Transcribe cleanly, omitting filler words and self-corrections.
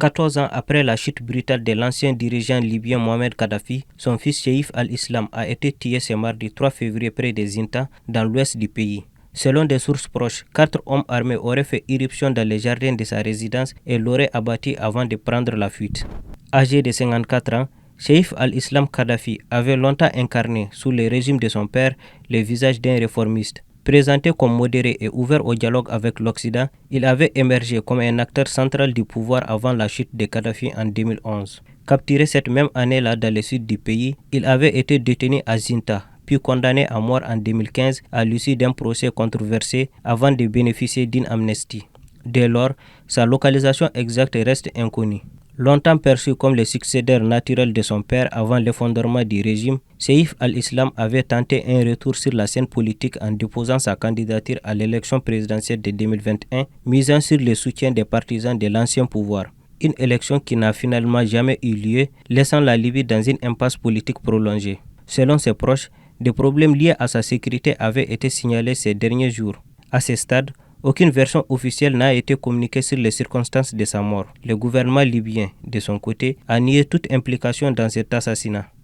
14 ans après la chute brutale de l'ancien dirigeant libyen Mohamed Kadhafi, son fils Cheikh al-Islam a été tué ce mardi 3 février près de Zinta, dans l'ouest du pays. Selon des sources proches, 4 hommes armés auraient fait irruption dans les jardins de sa résidence et l'auraient abattu avant de prendre la fuite. Âgé de 54 ans, Cheikh al-Islam Kadhafi avait longtemps incarné, sous le régime de son père, le visage d'un réformiste. Présenté comme modéré et ouvert au dialogue avec l'Occident, il avait émergé comme un acteur central du pouvoir avant la chute de Kadhafi en 2011. Capturé cette même année-là dans le sud du pays, il avait été détenu à Zinta, puis condamné à mort en 2015 à l'issue d'un procès controversé avant de bénéficier d'une amnistie. Dès lors, sa localisation exacte reste inconnue. Longtemps perçu comme le successeur naturel de son père avant l'effondrement du régime, Cheikh al-Islam avait tenté un retour sur la scène politique en déposant sa candidature à l'élection présidentielle de 2021, misant sur le soutien des partisans de l'ancien pouvoir. Une élection qui n'a finalement jamais eu lieu, laissant la Libye dans une impasse politique prolongée. Selon ses proches, des problèmes liés à sa sécurité avaient été signalés ces derniers jours. À ce stade, aucune version officielle n'a été communiquée sur les circonstances de sa mort. Le gouvernement libyen, de son côté, a nié toute implication dans cet assassinat.